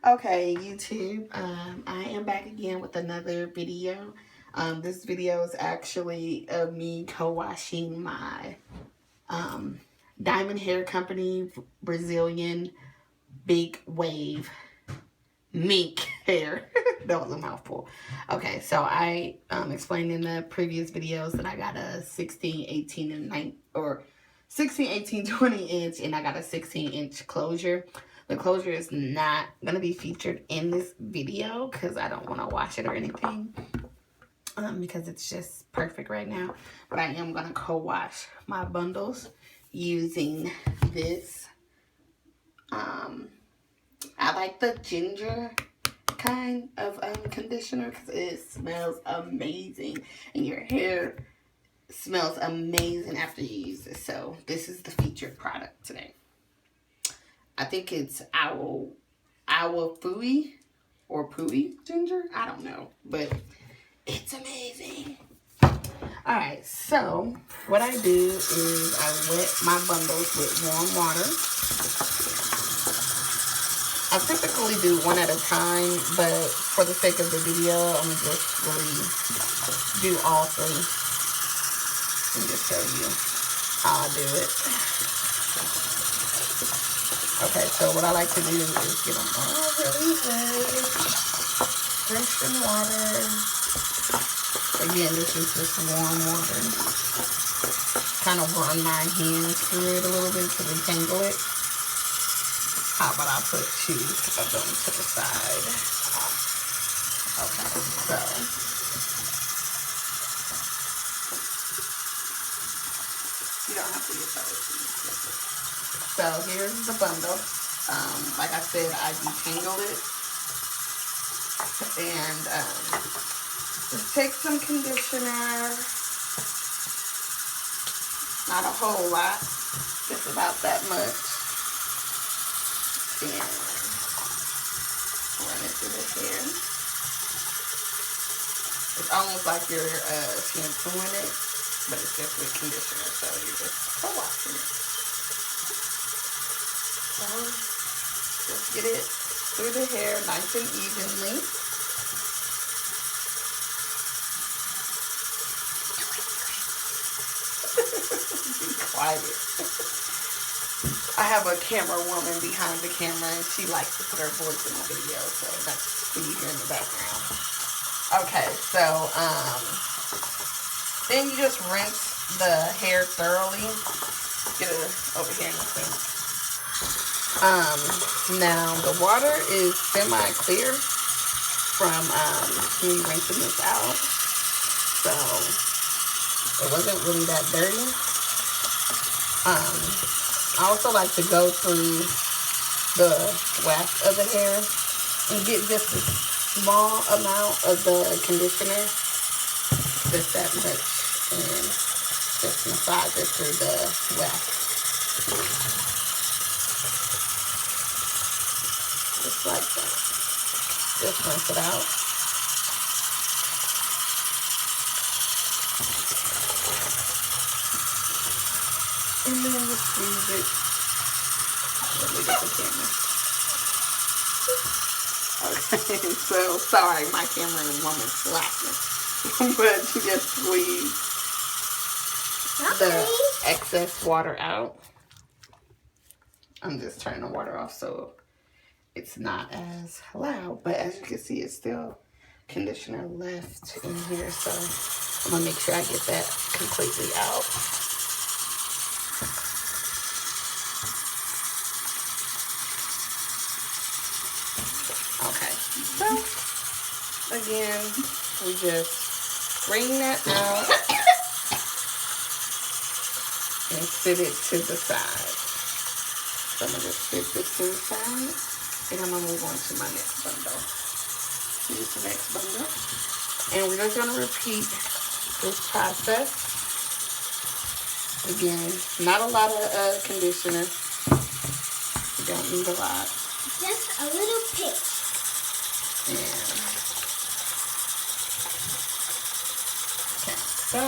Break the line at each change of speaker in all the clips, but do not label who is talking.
Okay, YouTube, I am back again with another video. This video is actually of me co-washing my Diamond Hair Company Brazilian Big Wave mink hair. That was a mouthful. Okay, so I explained in the previous videos that I got a 16, 18, and 9, or 16, 18, 20 inch, and I got a 16-inch closure. The closure is not going to be featured in this video because I don't want to wash it or anything, because it's just perfect right now. But I am going to co-wash my bundles using this. I like the ginger kind of conditioner because it smells amazing and your hair smells amazing after you use it. So this is the featured product today. I think it's Owl Fui or Pui ginger. I don't know, but it's amazing. Alright, so what I do is I wet my bundles with warm water. I typically do one at a time, but for the sake of the video, I'm going to just really do all three and just show you how I do it. Okay, so what I like to do is get them all really wet, drenched in water. Again, this is just warm water. Kind of run my hands through it a little bit to detangle it. How about I put two of them to the side? Okay, so you don't have to get those. So here's the bundle. Like I said, I detangled it, and just take some conditioner. Not a whole lot, just about that much. And run it through the hair. It's almost like you're shampooing it, but it's just with conditioner, so you're just co-washing it. So just get it through the hair nice and evenly. Be quiet. I have a camera woman behind the camera, and she likes to put her voice in the video, so that's what you hear in the background. Okay, so then you just rinse the hair thoroughly. Get it over here in the sink. Now the water is semi-clear from me rinsing this out, so it wasn't really that dirty. I also like to go through the wax of the hair and get just a small amount of the conditioner, just that much, and just massage it through the wax. Just like that. Just rinse it out. And then just use it. Let me get the camera. Okay, so sorry, my camera woman's laughing. But you just squeeze the excess water out. I'm just turning the water off so it's not as loud. But as you can see, it's still conditioner left in here. So I'm going to make sure I get that completely out. Okay, so again, we just bring that out and sit it to the side. So I'm going to just sit this to the side, and I'm going to move on to my next bundle. Here's the next bundle. And we're just going to repeat this process. Again, not a lot of conditioner. You don't need a lot.
Just a little pinch.
Yeah. Okay, so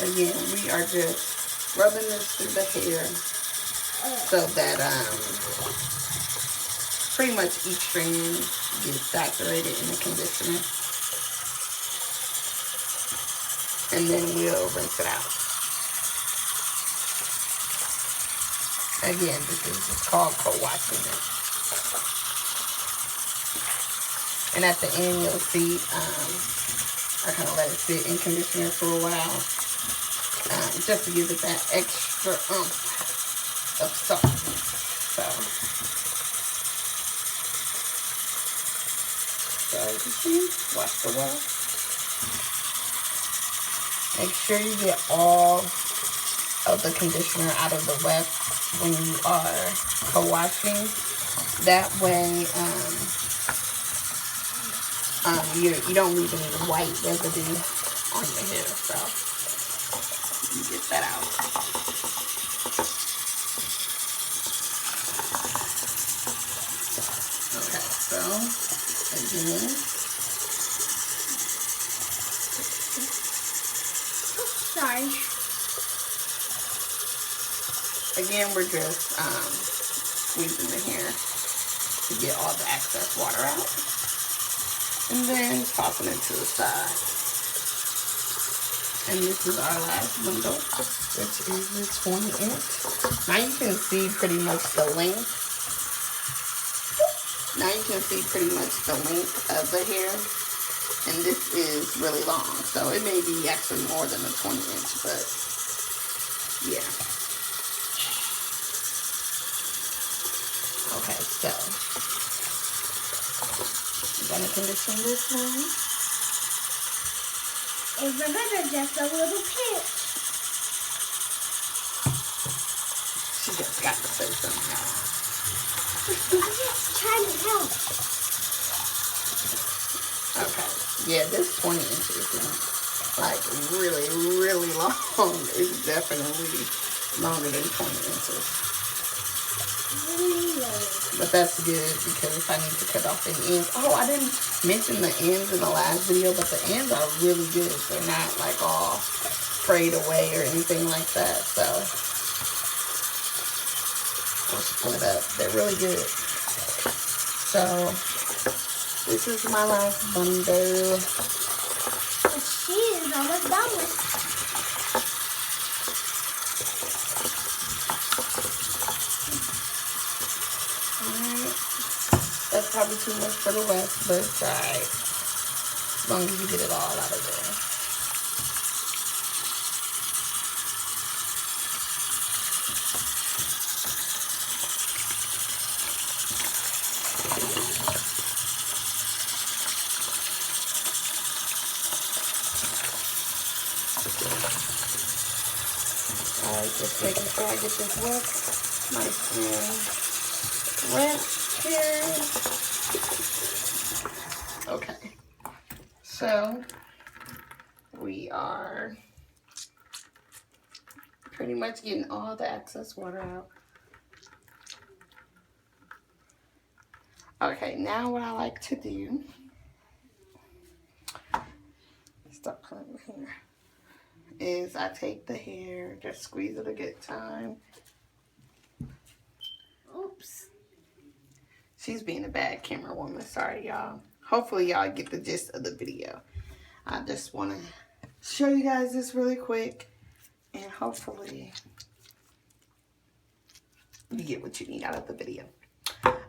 again, we are just rubbing this through the hair so that pretty much each strand gets saturated in the conditioner. And then we'll rinse it out. Again, this is just called co-washing it. And at the end, you'll see I kind of let it sit in conditioner for a while, just to give it that extra oomph of softness. So as you see, wash the well. Make sure you get all of the conditioner out of the weft when you are co-washing. That way, you don't leave any white residue on your hair. So you get that out. Okay, so again.
Sorry.
Again, we're just squeezing the hair to get all the excess water out. And then tossing it to the side. And this is our last bundle, which is the 20 inch. Now you can see pretty much the length. Now you can see pretty much the length of the hair. And this is really long, so it may be actually more than a 20 inch, but yeah. Okay, so I'm gonna condition this one.
And remember, just a little pinch.
She just got to say something now.
I'm just trying to help.
Okay, yeah, this 20 inches is like really, really long. It's definitely longer than 20 inches. But that's good because I need to cut off the ends. Oh, I didn't mention the ends in the last video, but the ends are really good. They're not like all frayed away or anything like that. So I'll split up. They're really good. So this is my last bundle.
She is almost done with.
That's probably too much for the weft, but it's alright. As long as you get it all out of there. Alright, just making sure I get this weft nice and wrapped here. Okay, so we are pretty much getting all the excess water out. Okay, now what I like to do, stop playing with hair, is I take the hair, just squeeze it a good time.
Oops.
She's being a bad camera woman, sorry y'all. Hopefully y'all get the gist of the video. I just want to show you guys this really quick, and hopefully you get what you need out of the video.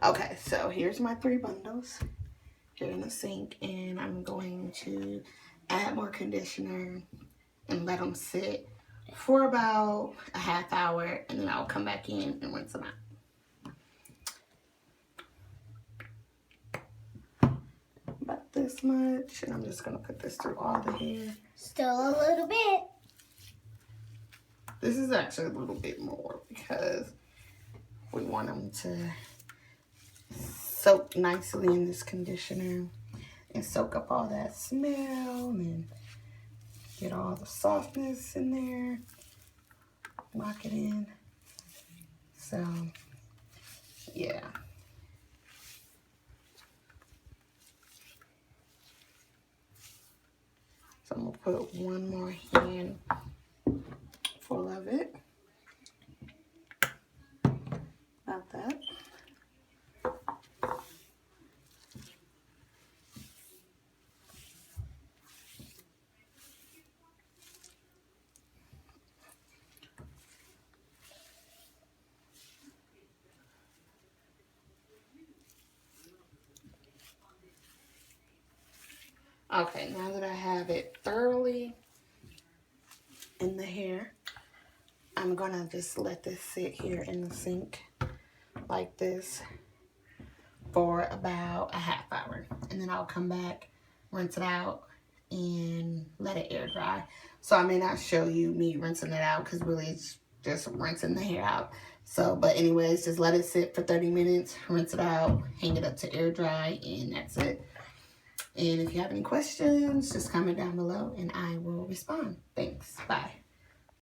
Okay, so here's my 3 bundles here in the sink, and I'm going to add more conditioner and let them sit for about a half hour, and then I'll come back in and rinse them out. About this much, and I'm just gonna put this through all the hair.
Still a little bit.
This is actually a little bit more because we want them to soak nicely in this conditioner and soak up all that smell and get all the softness in there, lock it in. So yeah, so I'm gonna put one more hand full of it. Okay, now that I have it thoroughly in the hair, I'm gonna just let this sit here in the sink like this for about a half hour. And then I'll come back, rinse it out, and let it air dry. So I may not show you me rinsing it out because really it's just rinsing the hair out. So, but anyways, just let it sit for 30 minutes, rinse it out, hang it up to air dry, and that's it. And if you have any questions, just comment down below and I will respond. Thanks. Bye.